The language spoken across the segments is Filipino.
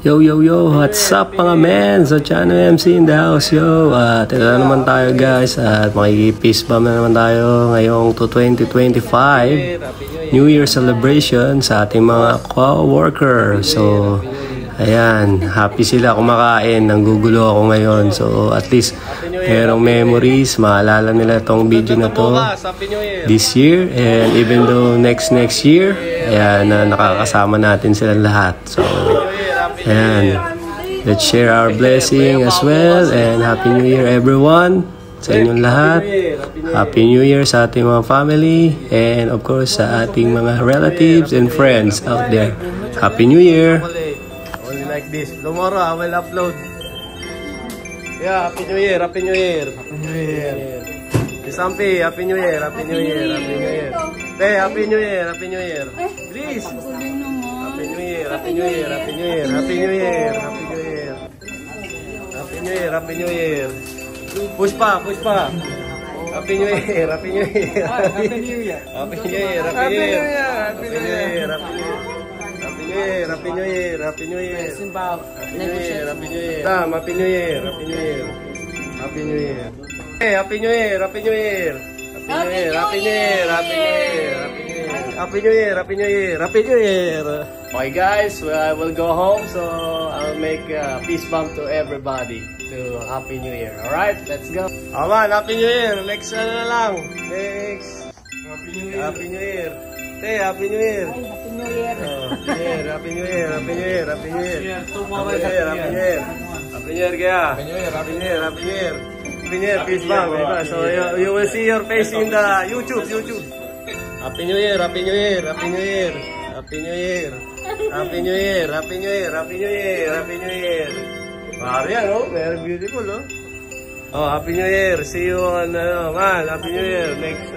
Yo, yo, yo, what's up mga men? So, Chano MC in the house, yo. At ito na naman tayo guys. At makikipis bomb na naman tayo ngayong 2025 New Year celebration sa ating mga co-worker. So, ayan, happy sila kumakain. Nanggugulo ako ngayon. So, at least merong memories. Maalala nila itong video na to this year. And even though next year, ayan, nakakasama natin silang lahat. So, ayan, let's share our blessing as well. And Happy New Year everyone sa inyong lahat. Happy New Year sa ating mga family. And of course sa ating mga relatives and friends out there. Happy New Year. Only like this. Tomorrow I will upload. Yeah, Happy New Year, Happy New Year. Happy New Year. Sampi, Happy New Year, Happy New Year, Happy New Year. Hey, Happy New Year, Happy New Year. Please. Happy New Year, Happy New Year, Happy New Year, Happy New Year, Happy New Year. Happy New Year, Happy New Year. Push pa, push pa. Happy New Year, Happy New Year. Happy New Year. Happy New Year, Happy New Year. Happy New Year, Happy New Year. Happy New Year, Happy New Year, Happy New Year. Happy New Year, Happy New Year. Happy New Year, Happy New Year. Happy New Year. Hey, Happy New Year, Happy New Year. Happy New Year, Happy New Year, Happy New Year, Happy New Year. Happy New Year, Happy New Year, Happy New Year. Okay guys, I will go home, so I'll make a peace bump to everybody to Happy New Year. Alright, let's go. Aman, Happy New Year. Next ano na lang. Next. Happy New Year. Happy New Year. Hey, Happy New Year. Happy New Year. Happy New Year, Happy New Year, Happy New Year. Tomorrow Happy New Year, Happy New Year. Happy New Year kaya. Happy New Year, Happy New Year, Happy New Year. Happy New Year, peace bump. So you will see your face in the YouTube. Happy New Year, Happy New Year, Happy New Year, Happy New Year, Happy New Year, Happy New Year, Happy New Year, Happy New Year. Marian, oh, very beautiful, oh. Oh, Happy New Year. See you on, man, Happy New Year. Next,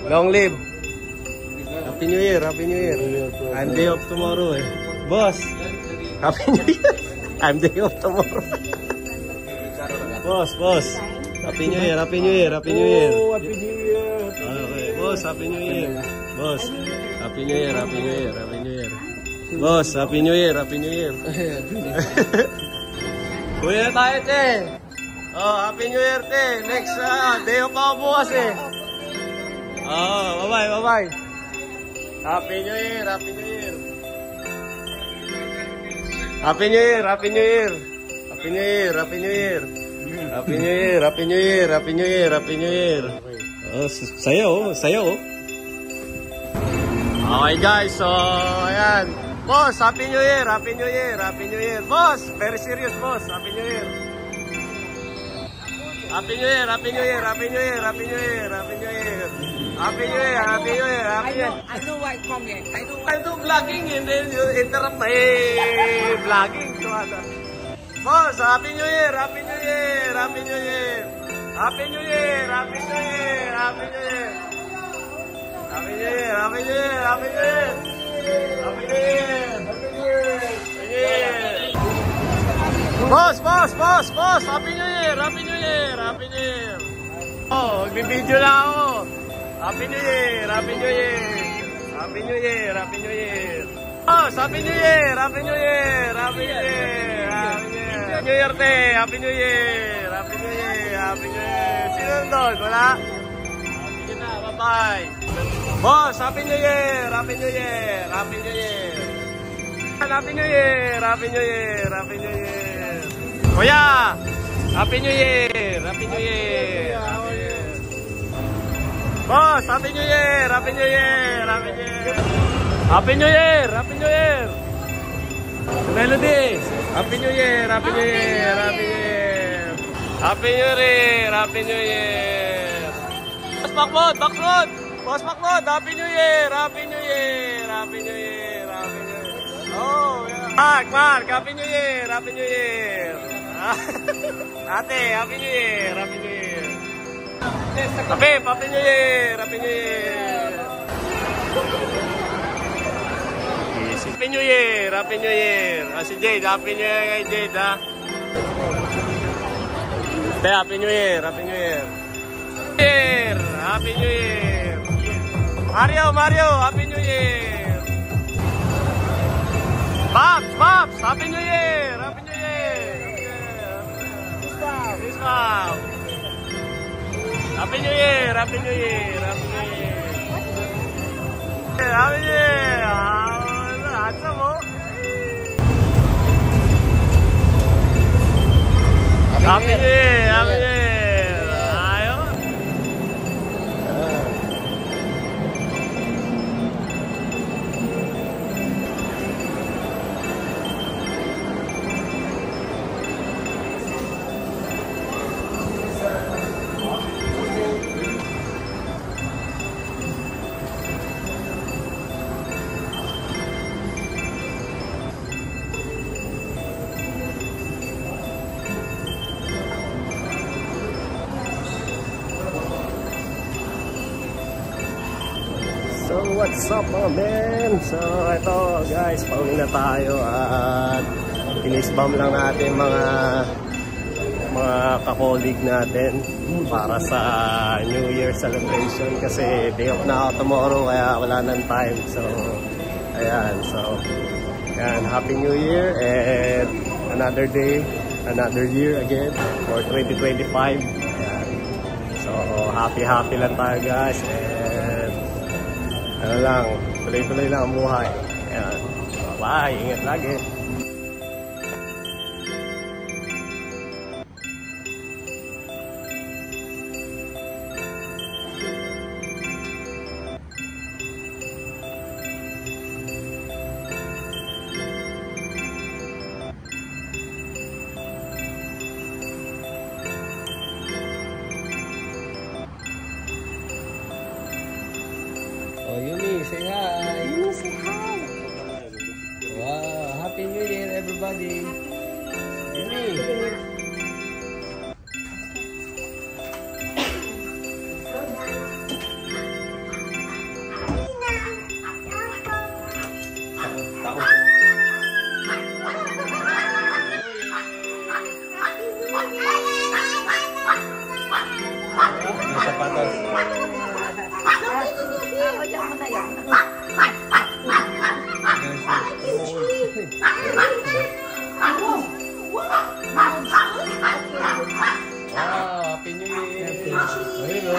long live. Happy New Year, Happy New Year. I'm day off tomorrow, eh. Boss, Happy New Year. I'm day off tomorrow. Boss. Happy New Year, Happy New Year, Happy New Year. Oh, Happy New Year. Okay, boss, Happy New Year. Boss, Happy New Year, Happy New Year, Happy New Year. Boss, Happy New Year, Happy New Year. Kuya tayo, te. Oh, Happy New Year, te. Next, day off ako bukas, eh. Oh, bye-bye. Happy New Year, Happy New Year. Happy New Year, Happy New Year. Happy New Year, Happy New Year. Happy New Year, Happy New Year, Happy New Year, Happy New Year. Oh, sayo. Okay guys, so ayan. Boss, Happy New Year, Happy New Year, Happy New Year. Boss, very serious, boss. Happy New Year. Happy New Year, Happy New Year, Happy New Year, Happy New Year, Happy New Year. Happy New Year, Happy New Year, Happy New Year. I know why come here. I do vlogging and then you interrupt my vlogging. Boss, Happy New Year, Happy New Year, Happy New Year. Happy New Year, Happy New Year, Happy New Year. Happy New Year, Happy New Year, Happy New Year. Happy New Year, Happy New Year, Happy New Year. Boss, Happy New Year, Happy New Year, Happy New Year. Oh, magbibideo lang ako. Happy New Year, Happy New Year. Happy New Year, Happy New Year. Boss, Happy New Year, Happy New Year, Happy New Year, Happy New Year. Happy New Year, te. Happy New Year, Happy New Year, Happy New Year. Sino doon? Wala? Sige na, bye-bye. Boss, Happy New Year, Happy New Year, Happy New Year. Happy New Year, Happy New Year, Happy New Year. Kuya, Happy New Year, Happy New Year, Happy New Year. Boss, Happy New Year, Happy New Year, Happy New Year. Happy New Year, Happy New Year. Melody, Happy New Year, Happy New Year, Happy New Year. Happy New Year, Happy New Year. Boss Macmod, Boss Macmod, Happy New Year, Happy New Year, Happy New Year, Happy New Year. Oh, yeah. Mark, Happy New Year, Happy New Year. Ate, Happy New Year, Happy New Year. Happy New Year, Happy New Year. Happy New Year, Happy New Year. Si Jade, Happy New Year kay Jade, ha? Happy New Year, Happy New Year. Happy New Year. Mario, Happy New Year. Pops! Pops! Happy New Year! Happy New Year! Peace out! Happy New Year! Happy New Year! Happy New Year! Happy New Year! Asa mo? Happy New Year! Happy New Year! Ayos! So what's up mga men? So ito guys, pauwi na tayo at inisbam lang natin mga kakolig natin para sa New Year celebration kasi day off na ako tomorrow kaya wala nang time. So ayan, so ayan, Happy New Year and another day, another year again for 2025. Ayan. So happy lang tayo guys and ano lang, tuloy-tuloy lang ang buhay. Ayan. Bye, ingat lagi. Oh, Yumi, say hi. You say hi. Wow, Happy New Year, everybody. Yumi. Wow, Happy New Year. Ayun o.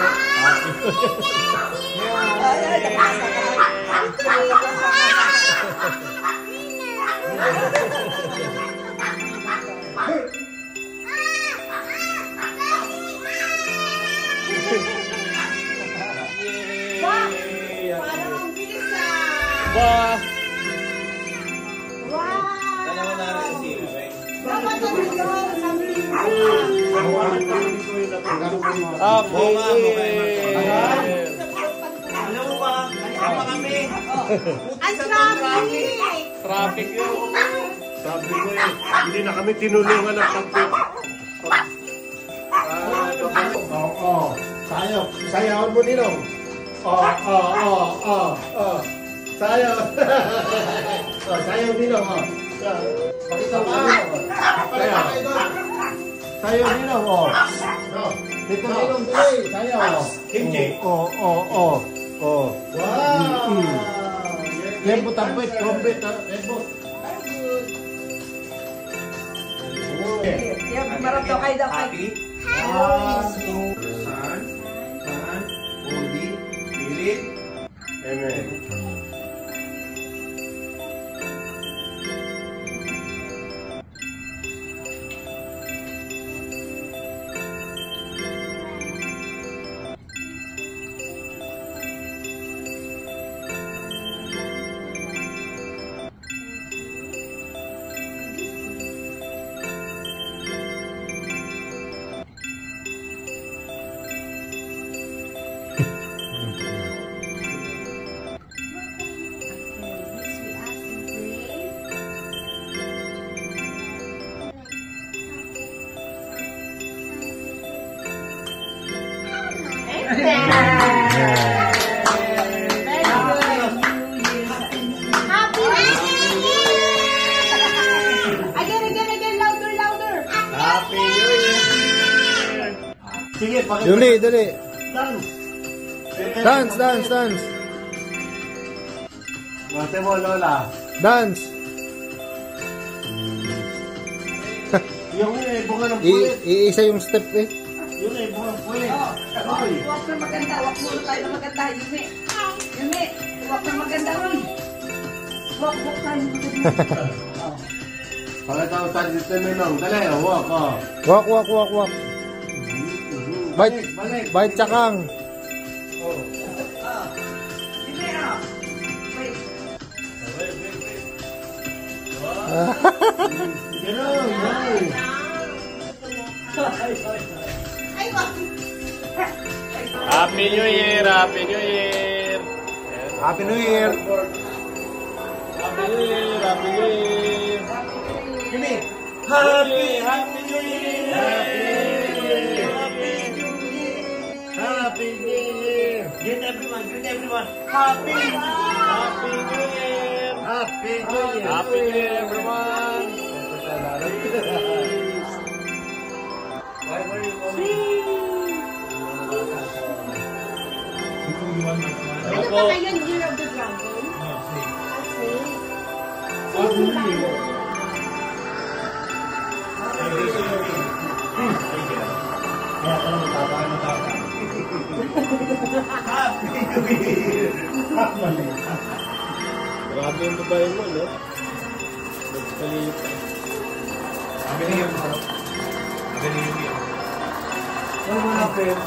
Parang bilis Wow. Dapat ang video, something. Happy New Year. Alam mo ba? Kasama kami. Ang traffic. Traffic yun. Sabi ko eh, hindi na kami tinulungan ng pagpip. Oo. Sayaw mo Ninong. Sayaw. Sayaw Ninong. Pakita mo Ninong. Sayaw Ninong. Dito Ninong tuloy. Sayaw. Kimchi. Wow. Tempo tampit, trompet. Tempo. Marap daw kayo daw kayo. Happy. San, Udi, Pilit. Amen. Sige, Yumi, dali. dance. Dance. Mate mo, Lola. Dance. Yung bunga ng pulit. Iisa yung step eh. Yun bunga ng pulit. Huwag na maganda. Huwag muna tayo na maganda. Yumi. Yumi. Huwag na maganda. Huwag tayo maganda. Pakita ko sa dito minong. Dali, walk. Walk. Bite. Bite tsakang. Yumi Wait. Ganun. Ay, wag. Happy New Year! Happy New Year! Happy New Year. Happy New Year! Happy New Year! Yumi. Happy New Year! Happy New Year. Greet everyone. Happy New Year. Happy New Year. Happy New Year, everyone! Why were you going? Ano ba kayo Year of the Dragon? Sino tayo? Grabe yung babae mo, no? Nagpalitan. Ano mo na, Pep?